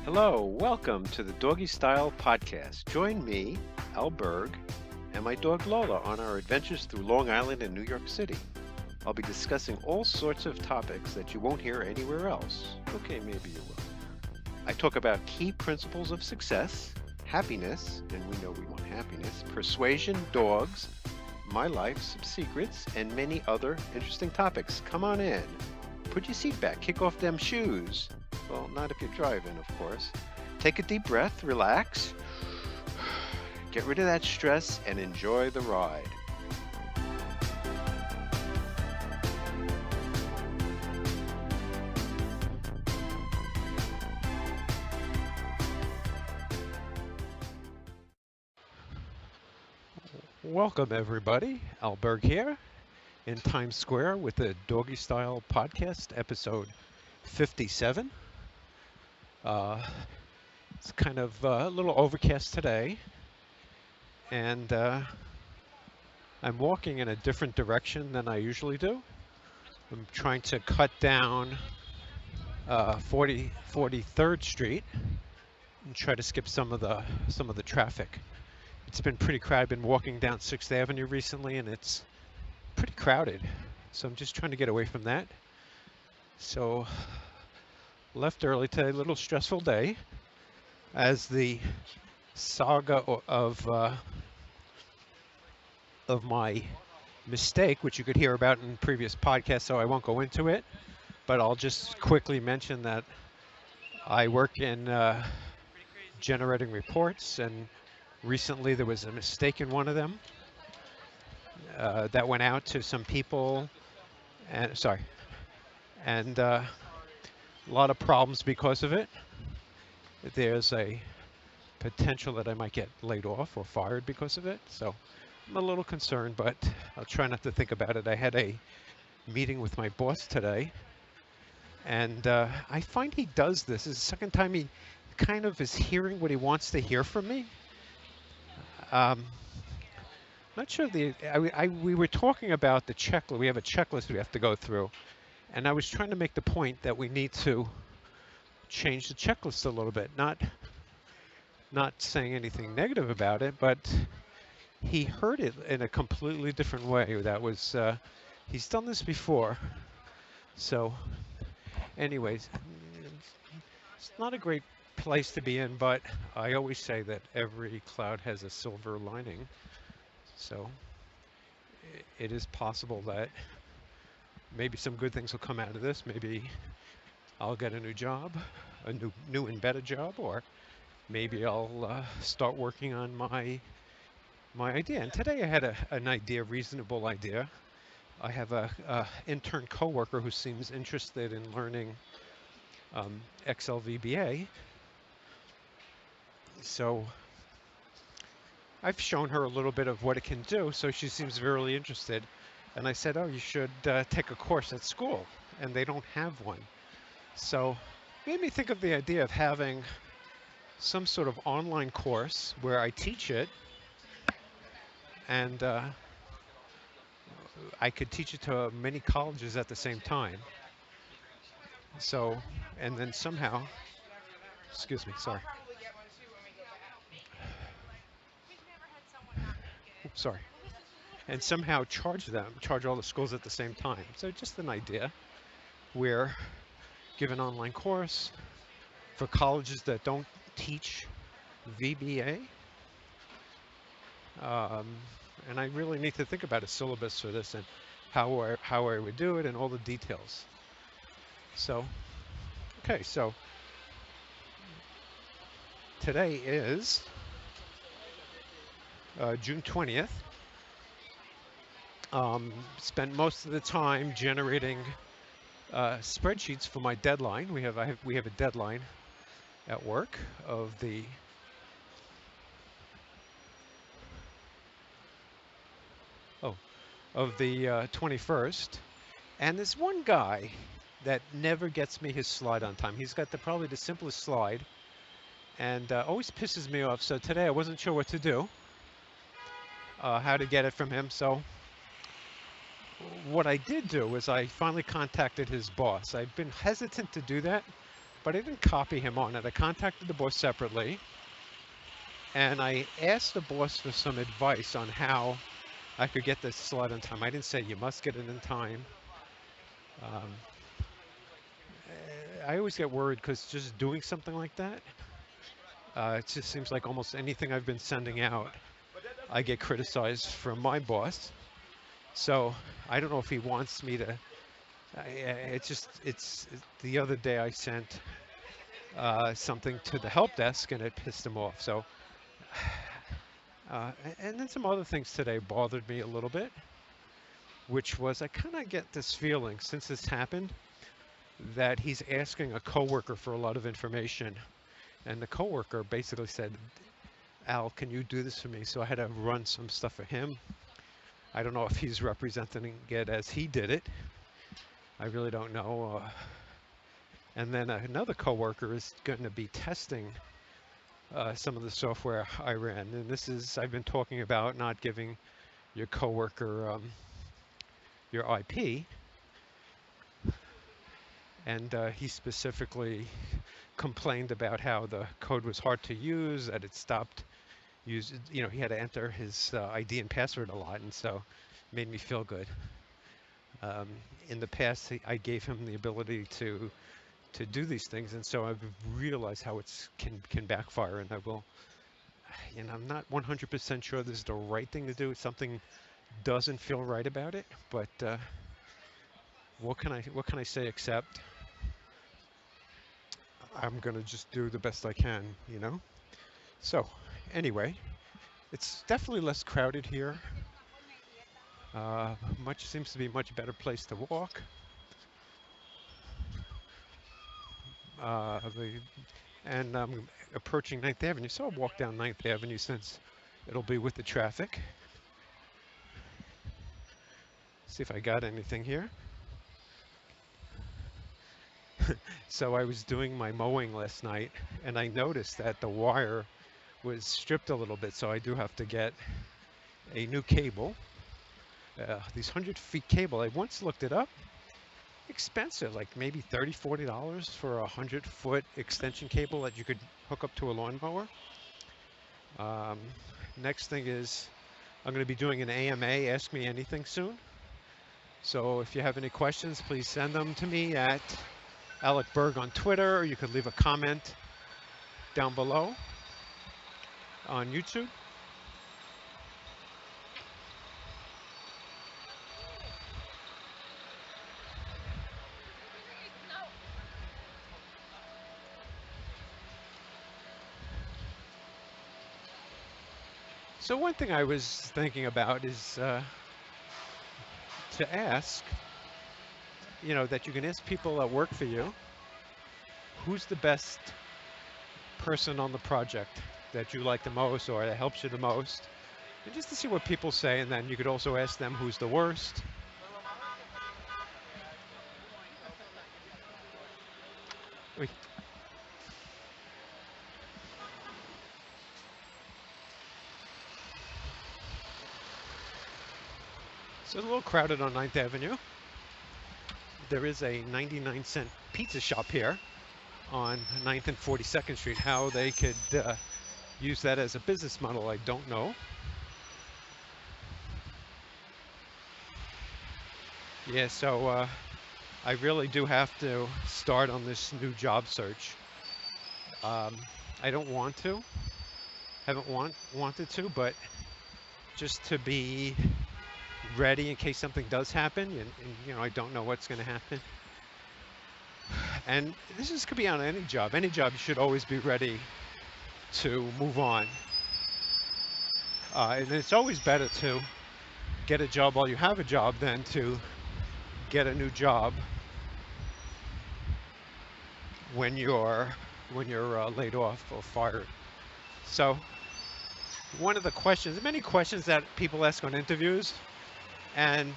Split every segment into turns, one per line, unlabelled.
Hello, welcome to the Doggy Style Podcast. Join me, Al Berg, and my dog Lola on our adventures through Long Island and New York City. I'll be discussing all sorts of topics that you won't hear anywhere else. Okay, maybe you will. I talk about key principles of success, happiness, and we know we want happiness, persuasion, dogs, my life, some secrets, and many other interesting topics. Come on in. Put your seat back, kick off them shoes. Well, not if you're driving, of course. Take a deep breath, relax, get rid of that stress, and enjoy the ride. Welcome, everybody. Al Berg here in Times Square with the Doggy Style Podcast, episode 57. It's kind of a little overcast today, and I'm walking in a different direction than I usually do. I'm trying to cut down 43rd Street and try to skip some of the traffic. It's been pretty crowded. I've been walking down 6th Avenue recently, and it's pretty crowded. So I'm just trying to get away from that. So left early today, a little stressful day, as the saga of my mistake, which you could hear about in previous podcasts, so I won't go into it. But I'll just quickly mention that I work in generating reports, and recently there was a mistake in one of them that went out to some people, and a lot of problems because of it. There's a potential that I might get laid off or fired because of it, so I'm a little concerned, but I'll try not to think about it. I had a meeting with my boss today, and I find he does this. It's the second time he kind of is hearing what he wants to hear from me. Not sure we were talking about the checklist. We have a checklist we have to go through, and I was trying to make the point that we need to change the checklist a little bit. Not saying anything negative about it, but he heard it in a completely different way. That was he's done this before. So, anyways, it's not a great place to be in, but I always say that every cloud has a silver lining. So it is possible that maybe some good things will come out of this. Maybe I'll get a new job, a new and better job, or maybe I'll start working on my idea. And today I had an idea, reasonable idea. I have a intern coworker who seems interested in learning XLVBA. So I've shown her a little bit of what it can do, so she seems really interested. And I said, oh, you should take a course at school, and they don't have one. So it made me think of the idea of having some sort of online course where I teach it, and I could teach it to many colleges at the same time. So, and then somehow, excuse me, sorry. Oops, sorry. And somehow charge all the schools at the same time. So just an idea where give an online course for colleges that don't teach VBA. And I really need to think about a syllabus for this and how I would do it and all the details. So, okay, so today is June 20th. Spent most of the time generating spreadsheets for my deadline. We have a deadline at work of the 21st, and there's one guy that never gets me his slide on time. He's got probably the simplest slide, and always pisses me off. So today I wasn't sure what to do, how to get it from him. So what I did do was I finally contacted his boss. I've been hesitant to do that but I didn't copy him on it. I contacted the boss separately, and I asked the boss for some advice on how I could get this slot in time. I didn't say you must get it in time. Um, I always get worried because just doing something like that, it just seems like almost anything I've been sending out, I get criticized from my boss. So I don't know if he wants me to. It's the other day I sent something to the help desk and it pissed him off. So, and then some other things today bothered me a little bit, which was I kind of get this feeling since this happened that he's asking a coworker for a lot of information, and the coworker basically said, "Al, can you do this for me?" So I had to run some stuff for him. I don't know if he's representing it as he did it. I really don't know. And then another coworker is going to be testing some of the software I ran. And this is, I've been talking about not giving your coworker your IP. And he specifically complained about how the code was hard to use, that it stopped using, he had to enter his ID and password a lot, and so it made me feel good. In the past, I gave him the ability to do these things, and so I've realized how it can backfire, and I will, I'm not 100% sure this is the right thing to do. Something doesn't feel right about it, but what can I say except I'm gonna just do the best I can, So, anyway, it's definitely less crowded here. Seems to be a much better place to walk. And I'm approaching 9th Avenue, so I'll walk down 9th Avenue since it'll be with the traffic. See if I got anything here. So I was doing my mowing last night, and I noticed that the wire was stripped a little bit, so I do have to get a new cable. These 100-feet cable, I once looked it up. Expensive, like maybe $30, $40 for a 100-foot extension cable that you could hook up to a lawnmower. Next thing is I'm going to be doing an AMA, Ask Me Anything, soon. So if you have any questions, please send them to me at Alec Berg on Twitter, or you could leave a comment down below on YouTube. So one thing I was thinking about is to ask, that you can ask people that work for you, who's the best person on the project that you like the most or that helps you the most, and just to see what people say. And then you could also ask them who's the worst. So it's a little crowded on 9th Avenue. There is a 99-cent pizza shop here on 9th and 42nd Street. How they could use that as a business model, I don't know. Yeah, so I really do have to start on this new job search. I don't want to, haven't wanted to, but just to be ready in case something does happen, and I don't know what's going to happen. And this could be on any job. Any job, you should always be ready to move on. And it's always better to get a job while you have a job than to get a new job when you're laid off or fired. So one of the questions, many questions that people ask on interviews, and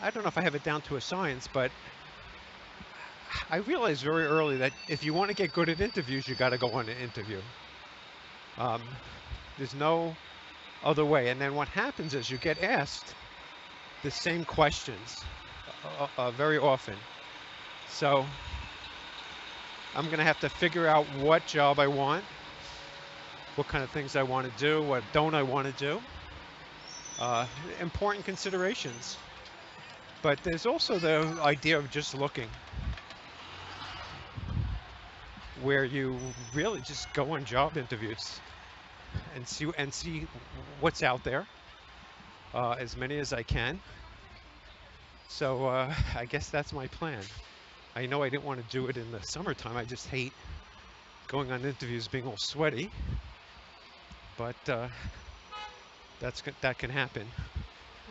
I don't know if I have it down to a science, but I realized very early that if you want to get good at interviews, you got to go on an interview. There's no other way. And then what happens is you get asked the same questions very often. So I'm going to have to figure out what job I want, what kind of things I want to do, what don't I want to do. Uh, Important considerations. But there's also the idea of just looking, where you really just go on job interviews and see what's out there, as many as I can. So I guess that's my plan. I know I didn't want to do it in the summertime. I just hate going on interviews being all sweaty, but that can happen.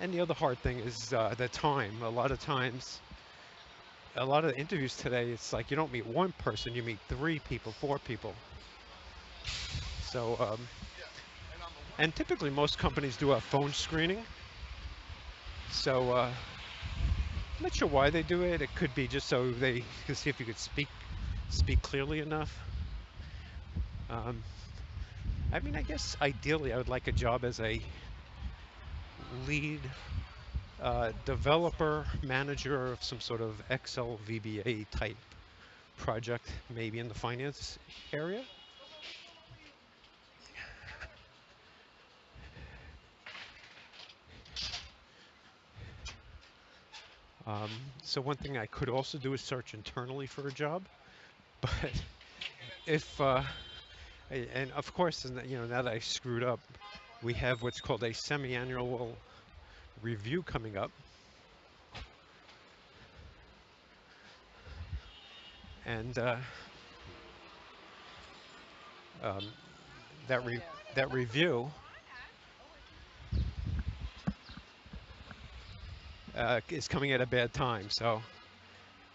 And the other hard thing is the time. A lot of times, a lot of the interviews today, it's like you don't meet one person, you meet 3 people, 4 people. So, and typically most companies do a phone screening. So I'm not sure why they do it. It could be just so they can see if you could speak clearly enough. Um, I mean, I guess ideally I would like a job as a lead developer, manager of some sort of Excel VBA type project, maybe in the finance area. Um, so one thing I could also do is search internally for a job, but if and of course, now that I screwed up, we have what's called a semi-annual review coming up, and um, that re that review is coming at a bad time. So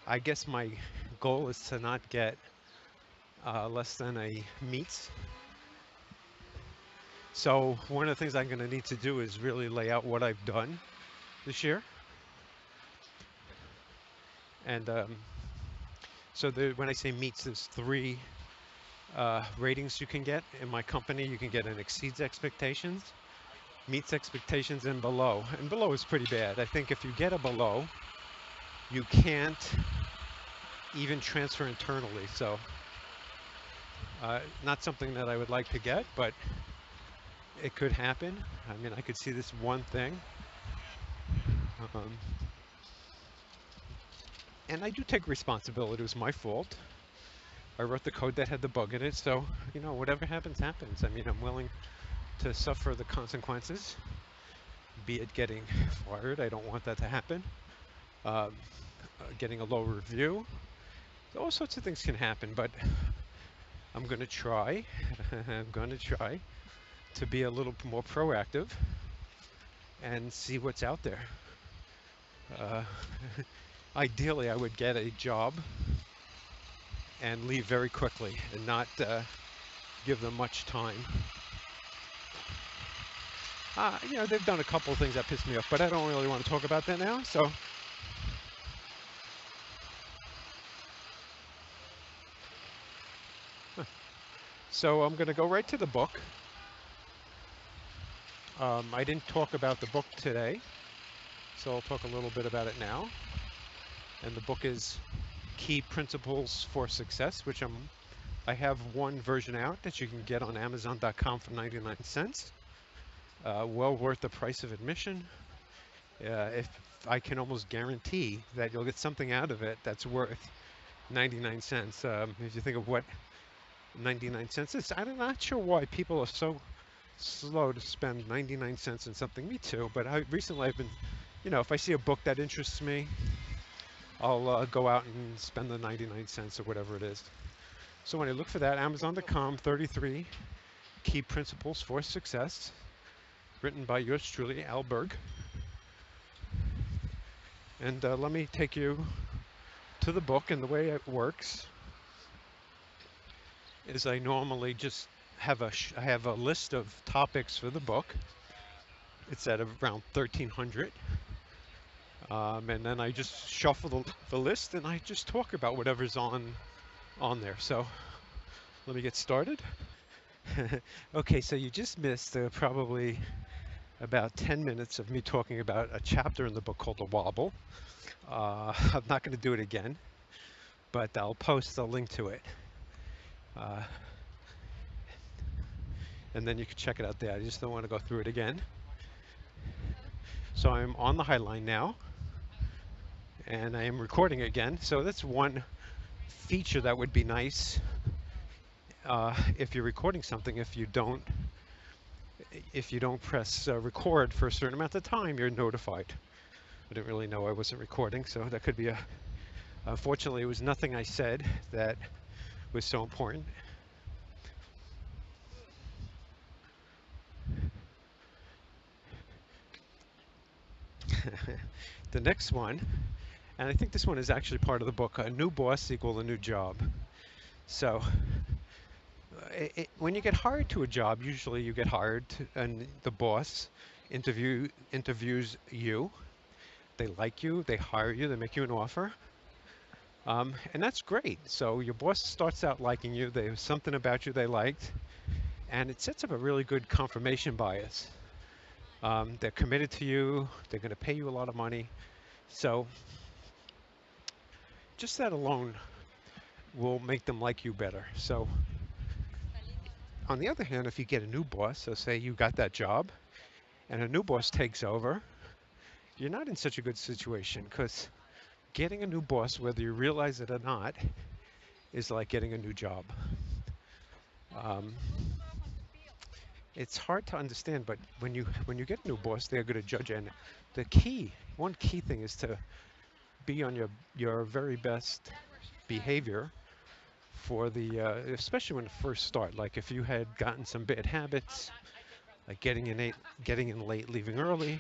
I guess my goal is to not get less than a meets. So one of the things I'm going to need to do is really lay out what I've done this year. And so when I say meets, there's 3 ratings you can get in my company. You can get an exceeds expectations, meets expectations, and below. And below is pretty bad. I think if you get a below, you can't even transfer internally. So not something that I would like to get, but it could happen. I mean, I could see this one thing. Um, and I do take responsibility. It was my fault. I wrote the code that had the bug in it. So, whatever happens, happens. I mean, I'm willing to suffer the consequences, be it getting fired. I don't want that to happen. Getting a low review. All sorts of things can happen, but I'm going to try. I'm going to try to be a little more proactive and see what's out there. Uh, Ideally, I would get a job and leave very quickly and not give them much time. They've done a couple of things that piss me off, but I don't really want to talk about that now. So I'm going to go right to the book. I didn't talk about the book today, so I'll talk a little bit about it now. And the book is Key Principles for Success, which I have one version out that you can get on Amazon.com for 99 cents. Well worth the price of admission. If I can almost guarantee that you'll get something out of it that's worth 99 cents. If you think of what 99 cents is, I'm not sure why people are so slow to spend 99 cents on something. Me too, but recently I've been, if I see a book that interests me, I'll go out and spend the 99 cents or whatever it is. So when I look for that, Amazon.com, 33 Key Principles for Success, written by yours truly, Al Berg. And let me take you to the book. And the way it works is I normally just have I have a list of topics for the book. It's at around 1,300. And then I just shuffle the list and I just talk about whatever's on there. So let me get started. Okay, so you just missed probably about 10 minutes of me talking about a chapter in the book called The Wobble. I'm not going to do it again. but I'll post a link to it. Uh, and then you can check it out there. I just don't want to go through it again. So I'm on the Highline now, and I am recording again. So that's one feature that would be nice if you're recording something. If you don't press record for a certain amount of time, you're notified. I didn't really know I wasn't recording, so that could be a. Fortunately, it was nothing I said that was so important. The next one, and I think this one is actually part of the book, a new boss equal a new job. So when you get hired to a job, usually you get hired and the boss interviews you. They like you, they hire you, they make you an offer. And that's great. So your boss starts out liking you, there's something about you they liked, and it sets up a really good confirmation bias. They're committed to you, they're going to pay you a lot of money. So just that alone will make them like you better. So on the other hand, if you get a new boss, so say you got that job and a new boss takes over, you're not in such a good situation because getting a new boss, whether you realize it or not, is like getting a new job. Um, it's hard to understand, but when you get a new boss, they're going to judge. And one key thing is to be on your very best behavior for especially when you first start. Like if you had gotten some bad habits, like getting in late, leaving early,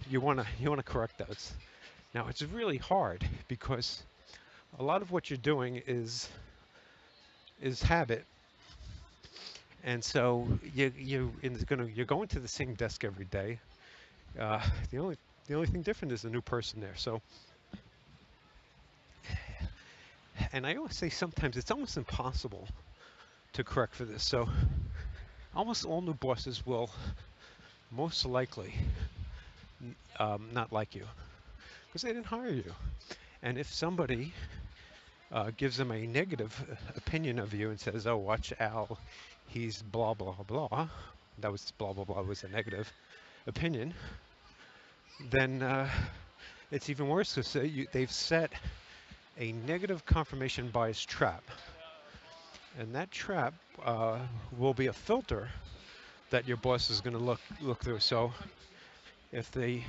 you wanna correct those. Now it's really hard because a lot of what you're doing is habit, and so you're going to the same desk every day. Uh, the only thing different is a new person there. So, and I always say sometimes it's almost impossible to correct for this. So almost all new bosses will most likely not like you because they didn't hire you. And if somebody gives them a negative opinion of you and says, "Oh, watch Al, he's blah blah blah," that was blah blah blah was a negative opinion, then it's even worse because they've set a negative confirmation bias trap, and that trap will be a filter that your boss is going to look through. So if they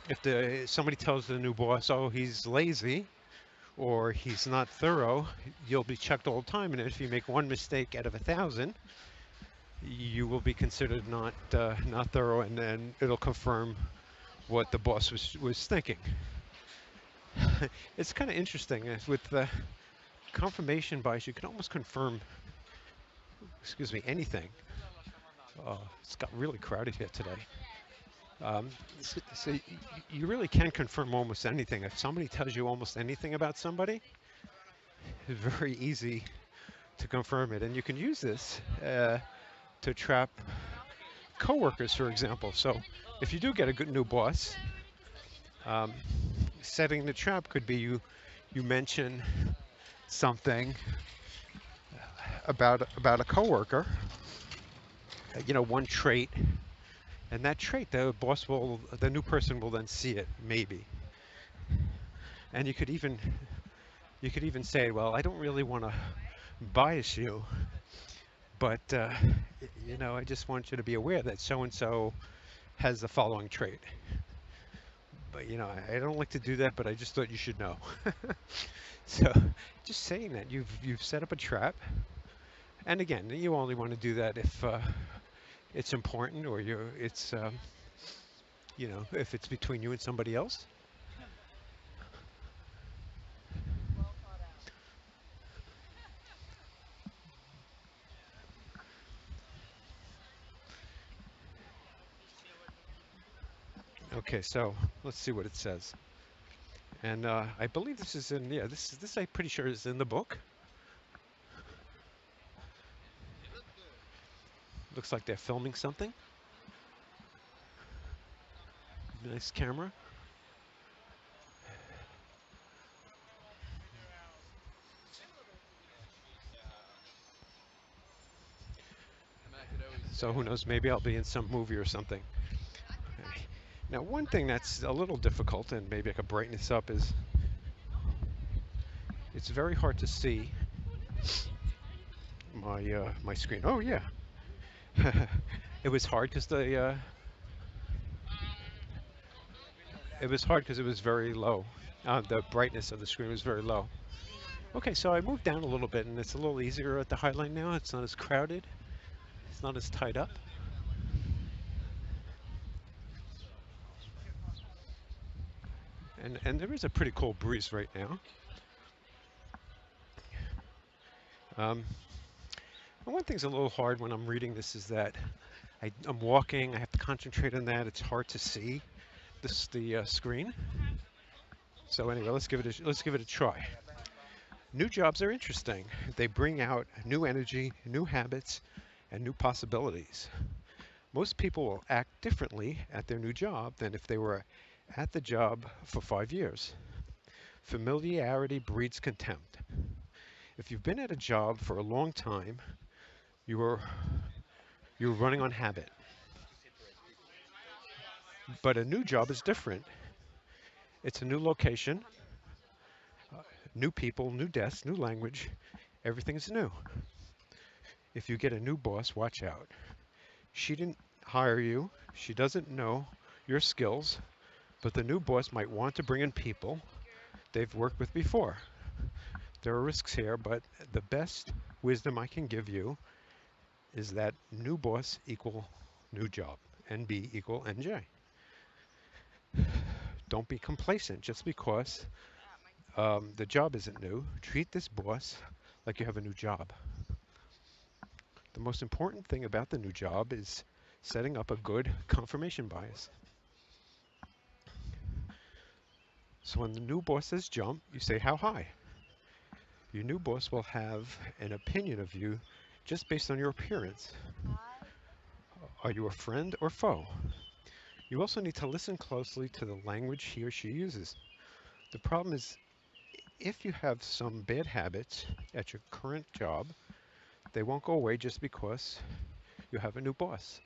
if somebody tells the new boss, "Oh, he's lazy," or he's not thorough, you'll be checked all the time. And if you make one mistake out of 1,000, you will be considered not thorough, and then it'll confirm what the boss was thinking. It's kind of interesting with the confirmation bias. You can almost confirm, excuse me, anything. It's got really crowded here today. So you really can confirm almost anything. If somebody tells you almost anything about somebody, it's very easy to confirm it. And you can use this to trap coworkers, for example. So if you do get a good new boss, um, setting the trap could be you mention something about a coworker, one trait, and that trait the new person will then see it maybe, and you could even say, well, I don't really want to bias you, but I just want you to be aware that so and so has the following trait. But I don't like to do that, but I just thought you should know. So just saying that you've set up a trap, and again, you only want to do that if it's important or if it's between you and somebody else. Okay, so let's see what it says. And I believe this is this I'm pretty sure is in the book. Looks like they're filming something. Nice camera. So who knows, maybe I'll be in some movie or something. Now, one thing that's a little difficult, and maybe I could brighten this up, is it's very hard to see my screen. Oh yeah, it was hard because it was hard because it was very low. The brightness of the screen was very low. Okay, so I moved down a little bit, and it's a little easier at the Highline now. It's not as crowded. It's not as tied up. And there is a pretty cool breeze right now. Um, and one thing's a little hard when I'm reading this is that I'm walking. I have to concentrate on that. It's hard to see the screen. So anyway, let's give it a try. New jobs are interesting. They bring out new energy, new habits, and new possibilities. Most people will act differently at their new job than if they were at the job for 5 years. Familiarity breeds contempt. If you've been at a job for a long time, you are you're running on habit. But a new job is different. It's a new location, new people, new desks, new language. Everything's new. If you get a new boss, watch out. She didn't hire you. She doesn't know your skills, but the new boss might want to bring in people they've worked with before. There are risks here, but the best wisdom I can give you is that new boss equal new job. NB equal NJ. Don't be complacent just because the job isn't new. Treat this boss like you have a new job. The most important thing about the new job is setting up a good confirmation bias. So when the new boss says jump, you say how high. Your new boss will have an opinion of you just based on your appearance. Are you a friend or foe? You also need to listen closely to the language he or she uses. The problem is if you have some bad habits at your current job, they won't go away just because you have a new boss.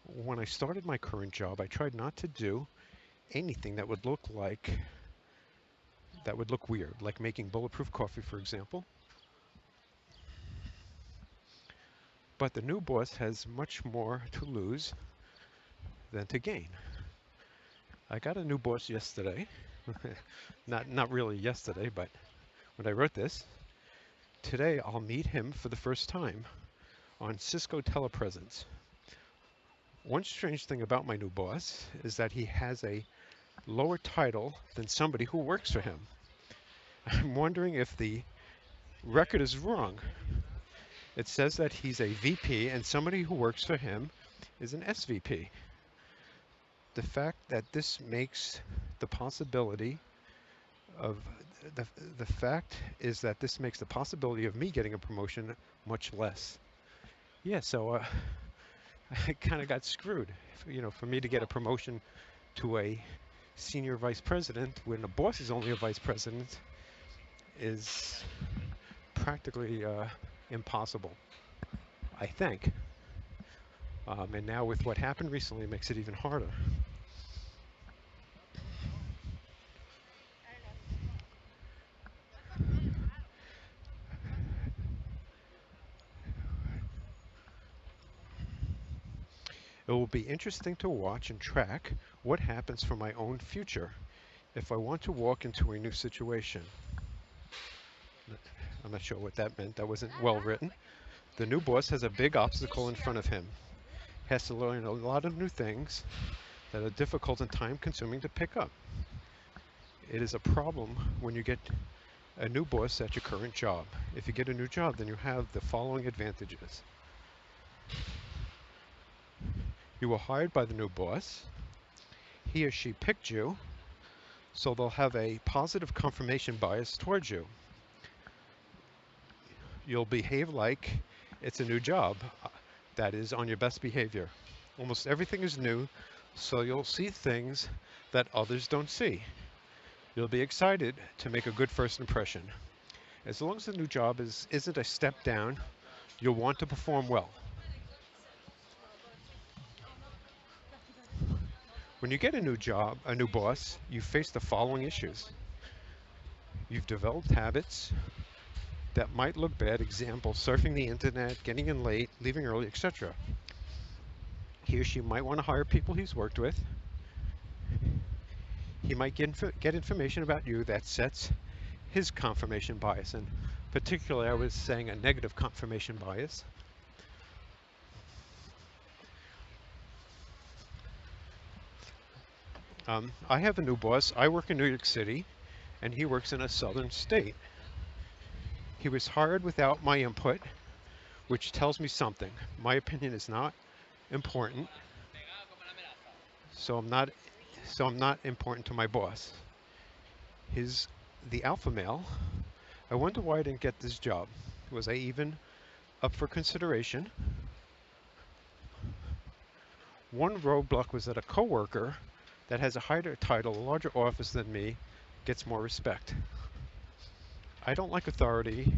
When I started my current job, I tried not to do anything that would look weird, like making bulletproof coffee, for example. But the new boss has much more to lose than to gain. I got a new boss yesterday. Not really yesterday, but when I wrote this, today I'll meet him for the first time on Cisco telepresence. One strange thing about my new boss is that he has a lower title than somebody who works for him. I'm wondering if the record is wrong. It says that he's a VP and somebody who works for him is an SVP. The fact that this makes the possibility of the fact is that this makes the possibility of me getting a promotion much less. Yeah, so I kind of got screwed. For me to get a promotion to a senior vice president when the boss is only a vice president is practically impossible, I think. And now with what happened recently, it makes it even harder. It will be interesting to watch and track what happens for my own future if I want to walk into a new situation. I'm not sure what that meant. That wasn't well written. The new boss has a big obstacle in front of him. He has to learn a lot of new things that are difficult and time consuming to pick up. It is a problem when you get a new boss at your current job. If you get a new job, then you have the following advantages. You were hired by the new boss. He or she picked you, so they'll have a positive confirmation bias towards you. You'll behave like it's a new job, that is, on your best behavior. Almost everything is new, so you'll see things that others don't see. You'll be excited to make a good first impression. As long as the new job isn't a step down, you'll want to perform well. When you get a new job, a new boss, you face the following issues. You've developed habits that might look bad. Example, surfing the internet, getting in late, leaving early, etc. He or she might want to hire people he's worked with. He might get information about you that sets his confirmation bias. And particularly, I was saying a negative confirmation bias. I have a new boss. I work in New York City, and he works in a southern state. He was hired without my input, which tells me something. My opinion is not important, so I'm not important to my boss. He's the alpha male. I wonder why I didn't get this job. Was I even up for consideration? One roadblock was that a coworker that has a higher title, a larger office than me, gets more respect. I don't like authority,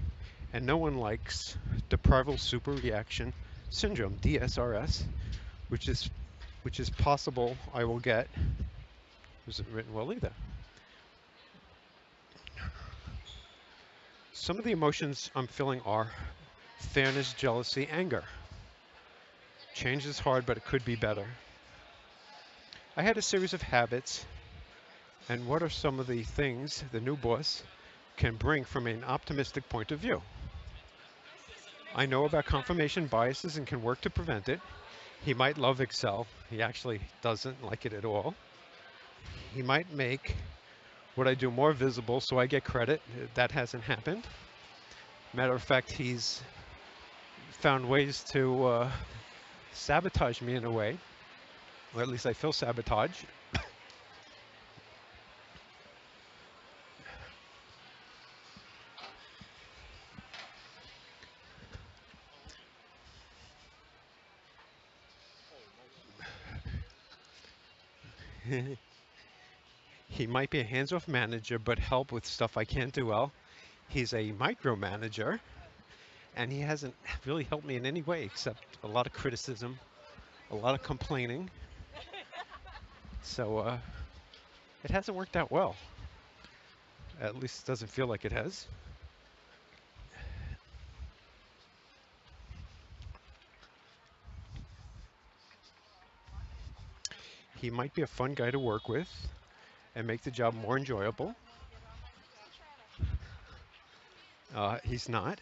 and no one likes deprival superreaction syndrome, DSRS, which is possible I will get. Wasn't written well either. Some of the emotions I'm feeling are fairness, jealousy, anger. Change is hard, but it could be better. I had a series of habits, and what are some of the things the new boss can bring from an optimistic point of view? I know about confirmation biases and can work to prevent it. He might love Excel. He actually doesn't like it at all. He might make what I do more visible so I get credit. That hasn't happened. Matter of fact, he's found ways to sabotage me in a way, or at least I feel sabotage. He might be a hands-off manager, but help with stuff I can't do well. He's a micromanager, and he hasn't really helped me in any way except a lot of criticism, a lot of complaining. So it hasn't worked out well. At least it doesn't feel like it has. He might be a fun guy to work with and make the job more enjoyable. He's not.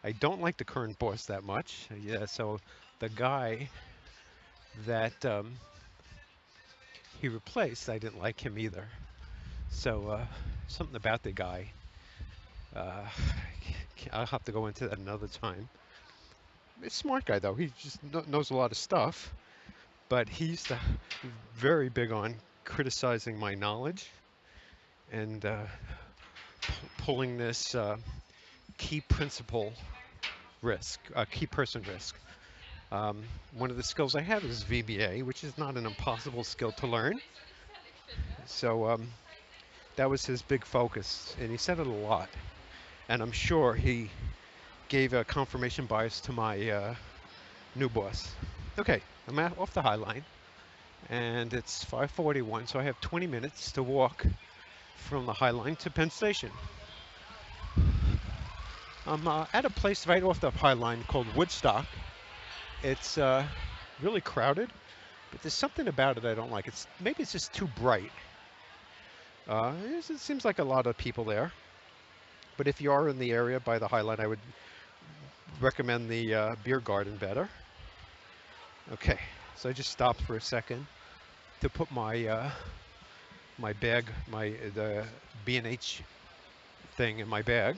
I don't like the current boss that much. Yeah, so the guy that he replaced, I didn't like him either. So something about the guy. Uh, I'll have to go into that another time. He's a smart guy though. He just knows a lot of stuff. But he's very big on criticizing my knowledge and pulling this key principle risk, key person risk. One of the skills I have is VBA, which is not an impossible skill to learn. So that was his big focus, and he said it a lot. And I'm sure he gave a confirmation bias to my new boss. Okay, I'm off the High Line, and it's 5:41, so I have 20 minutes to walk from the High Line to Penn Station. I'm at a place right off the High Line called Woodstock. It's really crowded, but there's something about it I don't like. Maybe it's just too bright. It seems like a lot of people there. But if you are in the area by the High Line, I would recommend the beer garden better. Okay, so I just stopped for a second to put my my bag, the B&H thing in my bag.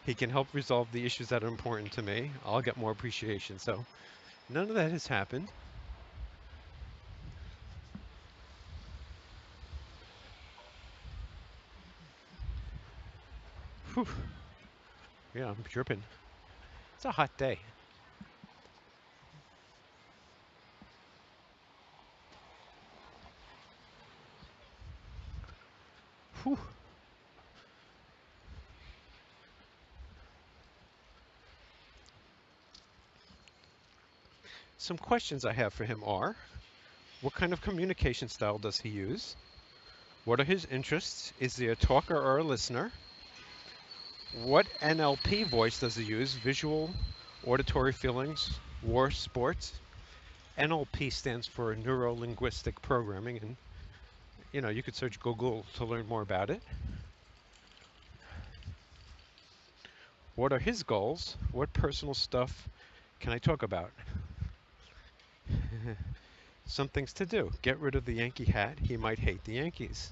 He can help resolve the issues that are important to me. I'll get more appreciation. So none of that has happened. Whew. Yeah, I'm dripping. It's a hot day. Whew. Some questions I have for him are, what kind of communication style does he use? What are his interests? Is he a talker or a listener? What NLP voice does he use? Visual, auditory feelings, war, sports? NLP stands for Neuro Linguistic Programming, and you could search Google to learn more about it. What are his goals? What personal stuff can I talk about? Some things to do. Get rid of the Yankee hat. He might hate the Yankees.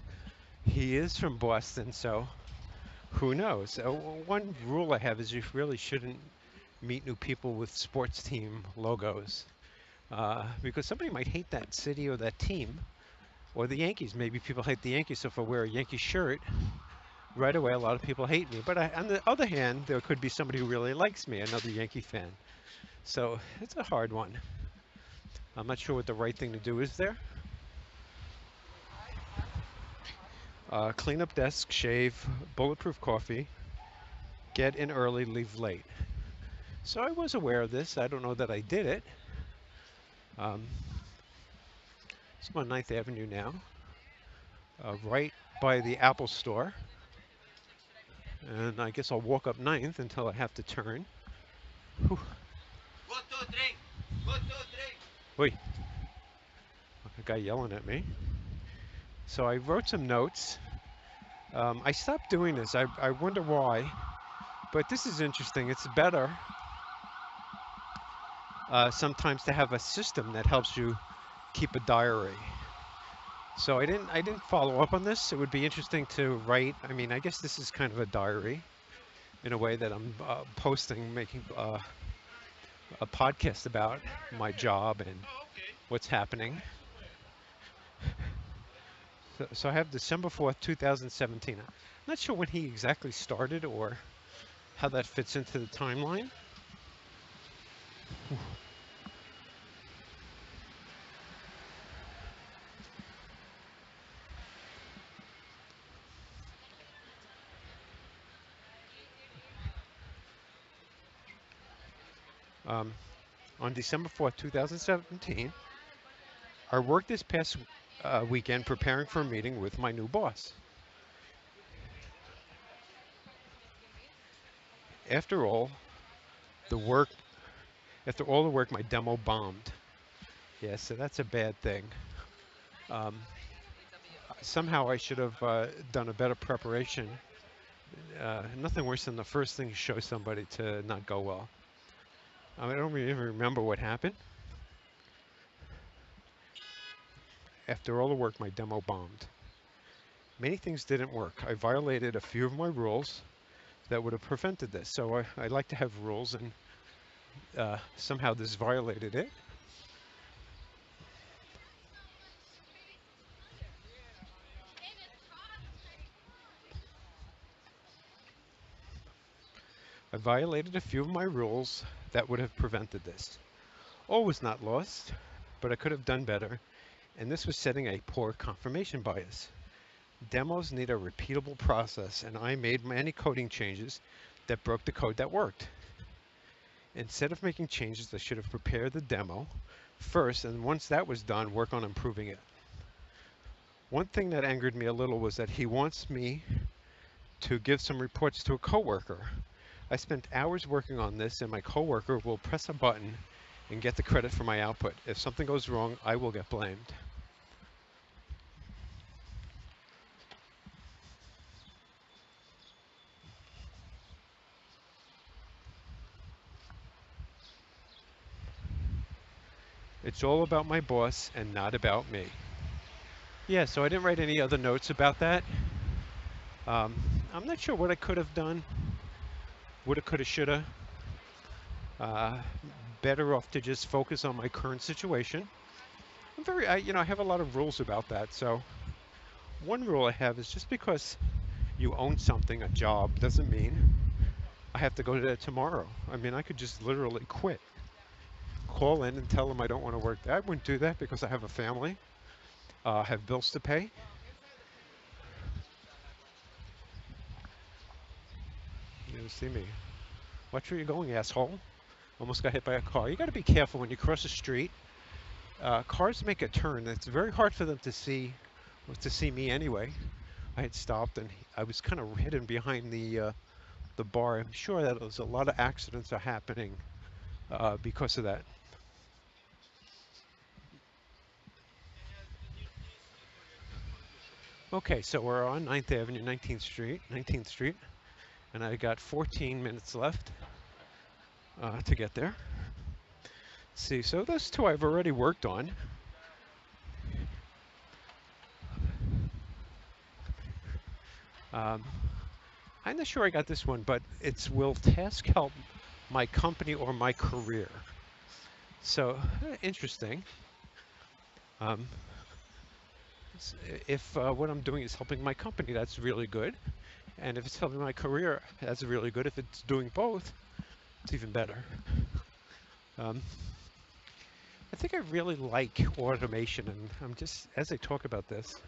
He is from Boston, so who knows? One rule I have is you really shouldn't meet new people with sports team logos because somebody might hate that city or that team or the Yankees. Maybe people hate the Yankees, so if I wear a Yankee shirt, right away a lot of people hate me. But on the other hand, there could be somebody who really likes me, another Yankee fan. So it's a hard one. I'm not sure what the right thing to do is there. Clean up desk, shave, bulletproof coffee, get in early, leave late. So I was aware of this. I don't know that I did it. Um, it's on 9th Avenue now, right by the Apple store. And I guess I'll walk up 9th until I have to turn. Whew. Wait, a guy yelling at me. So I wrote some notes. I stopped doing this. I wonder why. But this is interesting. It's better sometimes to have a system that helps you keep a diary. So I didn't follow up on this. It would be interesting to write. I mean, I guess this is kind of a diary in a way that I'm posting, making a podcast about my job and what's happening. So I have December 4th, 2017. I'm not sure when he exactly started or how that fits into the timeline. Um, on December 4th, 2017, I worked this past weekend preparing for a meeting with my new boss. After all the work, after all the work, my demo bombed. Yeah, so that's a bad thing. Um, Somehow I should have done a better preparation. Nothing worse than the first thing you show somebody to not go well. I don't even remember what happened. After all the work, my demo bombed. Many things didn't work. I violated a few of my rules that would have prevented this. So I like to have rules, and somehow this violated it. I violated a few of my rules that would have prevented this. All was not lost, but I could have done better, and this was setting a poor confirmation bias. Demos need a repeatable process, and I made many coding changes that broke the code that worked. Instead of making changes, I should have prepared the demo first, and once that was done, work on improving it. One thing that angered me a little was that he wants me to give some reports to a coworker. I spent hours working on this, and my coworker will press a button and get the credit for my output. If something goes wrong, I will get blamed. It's all about my boss and not about me. Yeah, so I didn't write any other notes about that. Um, I'm not sure what I could have done. Woulda, coulda, shoulda. Uh, Better off to just focus on my current situation. I have a lot of rules about that. So one rule I have is just because you own something, a job, doesn't mean I have to go to that tomorrow. I mean, I could just literally quit. Call in and tell them I don't want to work there. I wouldn't do that because I have a family, have bills to pay. You see me. Watch where you're going, asshole. Almost got hit by a car. You got to be careful when you cross the street. Cars make a turn. It's very hard for them to see me anyway. I had stopped and I was kind of hidden behind the bar. I'm sure that there's a lot of accidents are happening because of that. Okay, so we're on 9th Avenue, 19th Street, and I got 14 minutes left to get there. See, so those two I've already worked on. Um, I'm not sure I got this one, but it's will task help my company or my career? So interesting. Um, if what I'm doing is helping my company, that's really good. And if it's helping my career, that's really good. If it's doing both, it's even better. Um, I think I really like automation, and I'm just, as I talk about this,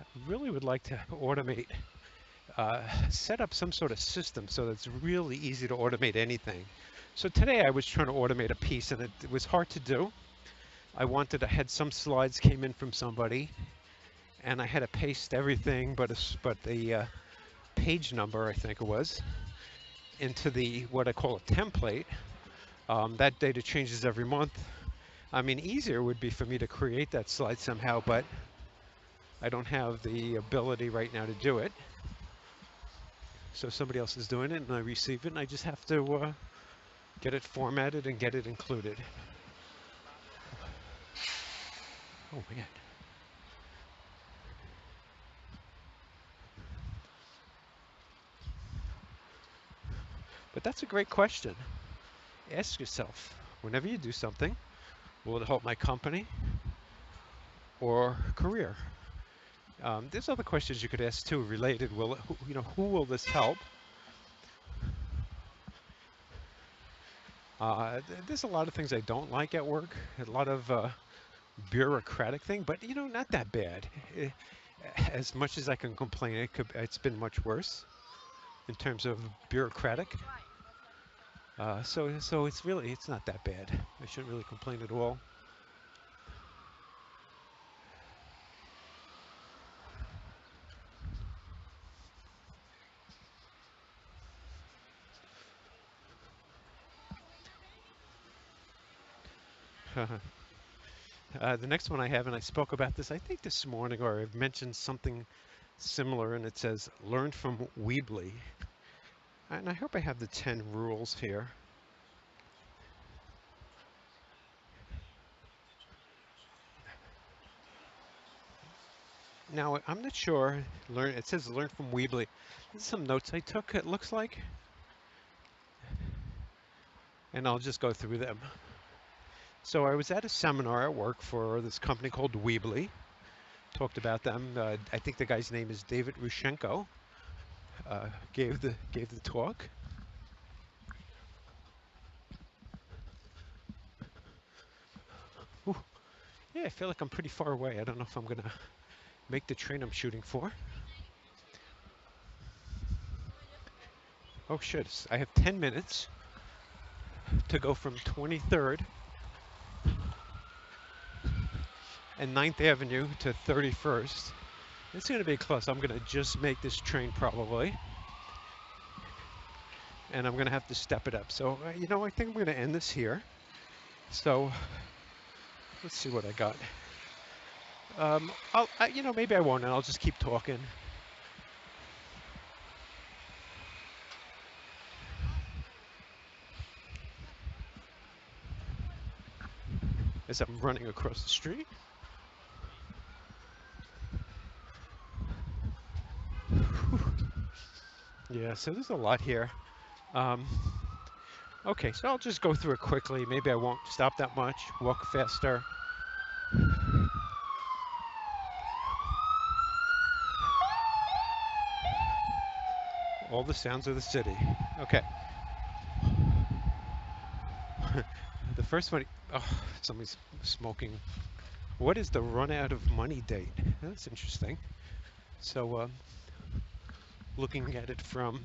I really would like to automate, set up some sort of system so that it's really easy to automate anything. So today I was trying to automate a piece, and it was hard to do. I had some slides came in from somebody, and I had to paste everything but the page number, I think it was, into the what I call a template. That data changes every month. I mean, easier would be for me to create that slide somehow, but I don't have the ability right now to do it. So somebody else is doing it, and I receive it, and I just have to get it formatted and get it included. Oh man. But that's a great question. Ask yourself, whenever you do something, will it help my company or career? There's other questions you could ask too, related. Will it, who will this help? There's a lot of things I don't like at work. A lot of bureaucratic thing, but not that bad. As much as I can complain, it's been much worse in terms of bureaucratic. So it's not that bad. I shouldn't really complain at all. The next one I have, and I spoke about this, I think this morning, or I've mentioned something similar, and it says, learn from Weebly. And I hope I have the 10 rules here. Now, I'm not sure, it says learn from Weebly. There's some notes I took, it looks like. And I'll just go through them. So I was at a seminar at work for this company called Weebly. Talked about them. I think the guy's name is David Rushenko. Gave the talk. Ooh. Yeah, I feel like I'm pretty far away. I don't know if I'm gonna make the train I'm shooting for. Oh shit! I have 10 minutes to go from 23rd and 9th Avenue to 31st. It's gonna be close. I'm gonna just make this train probably. And I'm gonna have to step it up. So, I think I'm gonna end this here. So, let's see what I got. Maybe I won't, and I'll just keep talking. As I'm running across the street. Yeah, so there's a lot here. Okay, so I'll just go through it quickly. Maybe I won't stop that much, walk faster. All the sounds of the city. Okay. The first one, oh, somebody's smoking. What is the run out of money date? That's interesting. So, looking at it from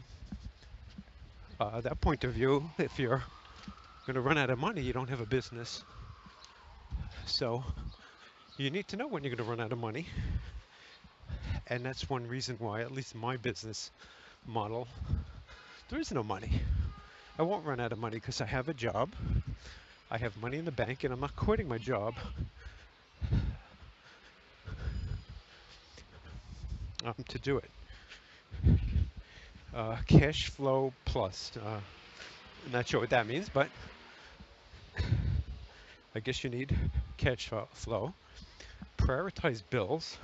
That point of view, if you're going to run out of money, you don't have a business. So you need to know when you're going to run out of money. And that's one reason why, at least my business model, there is no money. I won't run out of money because I have a job. I have money in the bank, and I'm not quitting my job to do it. Cash flow plus. I'm not sure what that means, but I guess you need cash flow. Prioritize bills.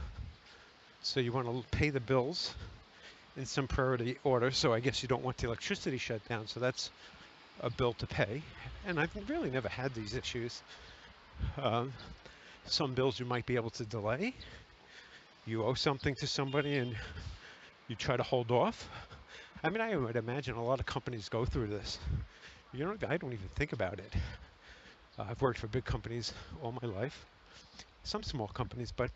So you want to pay the bills in some priority order. So I guess you don't want the electricity shut down. So that's a bill to pay. And I've really never had these issues. Some bills you might be able to delay. You owe something to somebody and you try to hold off. I mean, I would imagine a lot of companies go through this. You know, I don't even think about it. I've worked for big companies all my life, some small companies, but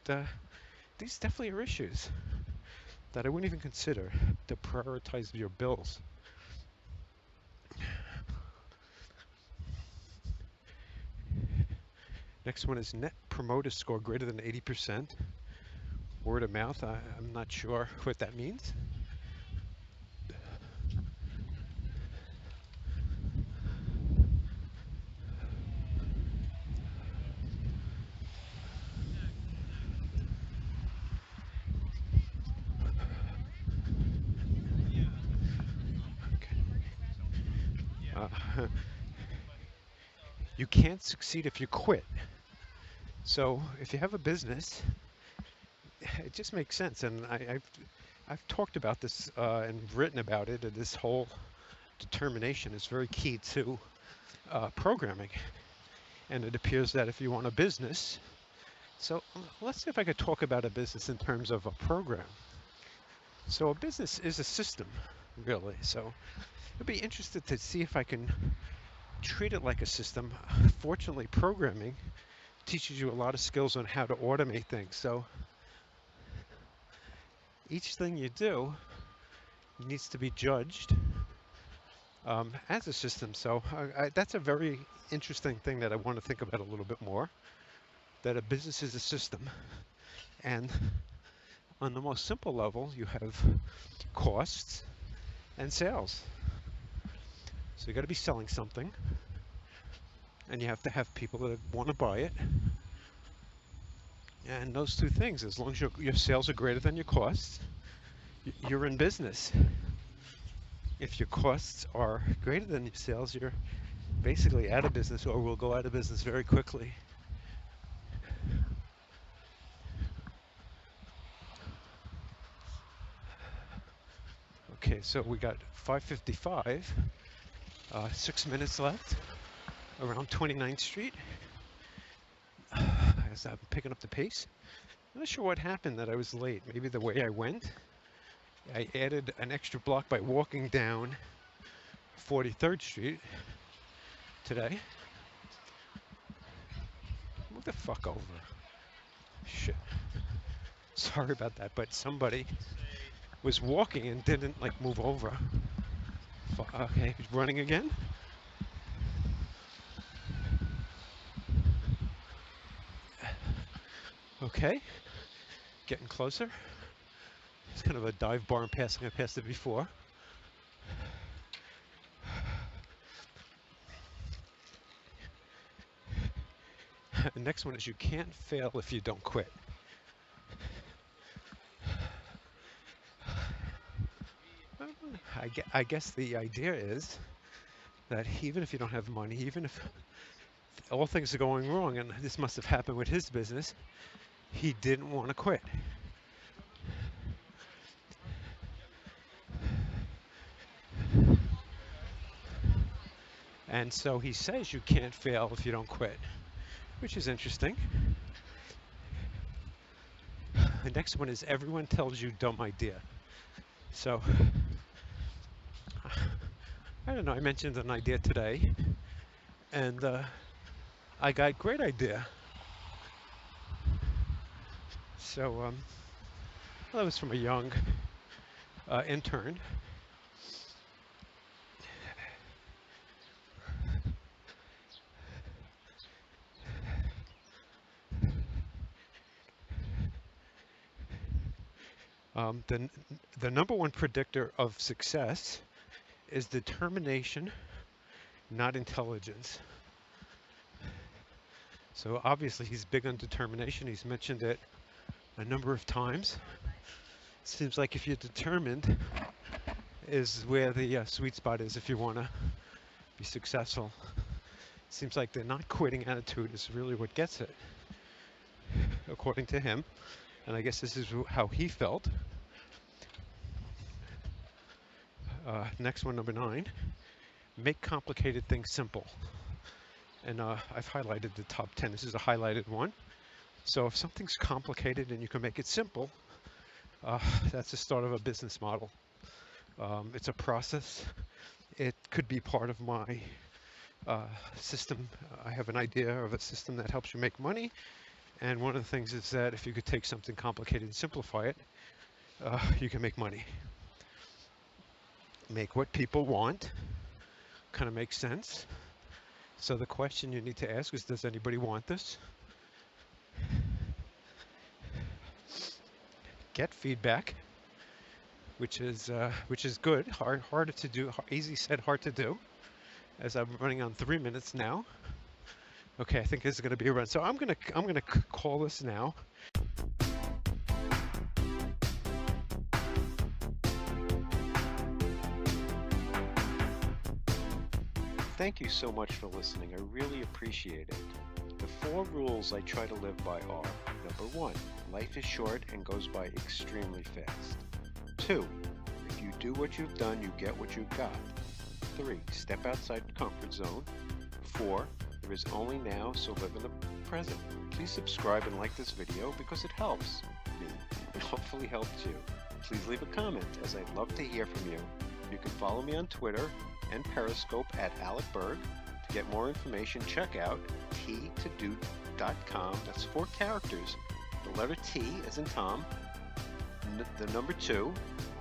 these definitely are issues that I wouldn't even consider to prioritize your bills. Next one is net promoter score greater than 80%. Word of mouth, I'm not sure what that means. Uh, you can't succeed if you quit. So if you have a business, it just makes sense. And I've talked about this and written about it, and this whole determination is very key to programming. And it appears that if you want a business, so let's see if I could talk about a business in terms of a program. So a business is a system, really. So I'd be interested to see if I can treat it like a system. Fortunately, programming teaches you a lot of skills on how to automate things. So each thing you do needs to be judged as a system. So that's a very interesting thing that I want to think about a little bit more, that a business is a system. And on the most simple level, you have costs and sales. So you got to be selling something, and you have to have people that want to buy it. And those two things, as long as your sales are greater than your costs, you're in business. If your costs are greater than your sales, you're basically out of business, or will go out of business very quickly. Okay, so we got 5:55, 6 minutes left around 29th Street. As I'm picking up the pace. I'm not sure what happened that I was late. Maybe the way I went. I added an extra block by walking down 43rd Street today. Move the fuck over. Shit. Sorry about that, but somebody was walking and didn't like move over. Okay, he's running again. Okay, getting closer. It's kind of a dive bar. I passed it before. The next one is you can't fail if you don't quit. I guess the idea is that even if you don't have money, even if all things are going wrong, and this must have happened with his business, he didn't want to quit. And so he says you can't fail if you don't quit, which is interesting. The next one is everyone tells you dumb idea. So, I don't know, I mentioned an idea today, and I got great idea. So, well, that was from a young intern. The number one predictor of success is determination, not intelligence. So obviously he's big on determination. He's mentioned it a number of times. Seems like if you're determined is where the sweet spot is if you want to be successful. Seems like the not quitting attitude is really what gets it, according to him. And I guess this is how he felt. Next one, number 9. Make complicated things simple. And I've highlighted the top 10. This is a highlighted one. So if something's complicated and you can make it simple, that's the start of a business model. It's a process. It could be part of my system. I have an idea of a system that helps you make money. And one of the things is that if you could take something complicated and simplify it, you can make money. Make what people want. Kind of makes sense. So the question you need to ask is, does anybody want this? Get feedback, which is good. Harder to do. Easy said, hard to do. As I'm running on 3 minutes now. Okay, I think this is going to be a run. So I'm gonna call this now. Thank you so much for listening. I really appreciate it. The 4 rules I try to live by are: number 1, life is short and goes by extremely fast. 2, if you do what you've done, you get what you've got. 3, step outside your comfort zone. 4, there is only now, so live in the present. Please subscribe and like this video because it helps me and hopefully helps you. Please leave a comment, as I'd love to hear from you. You can follow me on Twitter and Periscope at Alec Berg. To get more information, check out t2do.com. That's 4 characters. The letter T as in Tom, the number 2,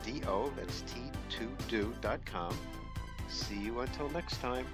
D-O, that's t2do.com. See you until next time.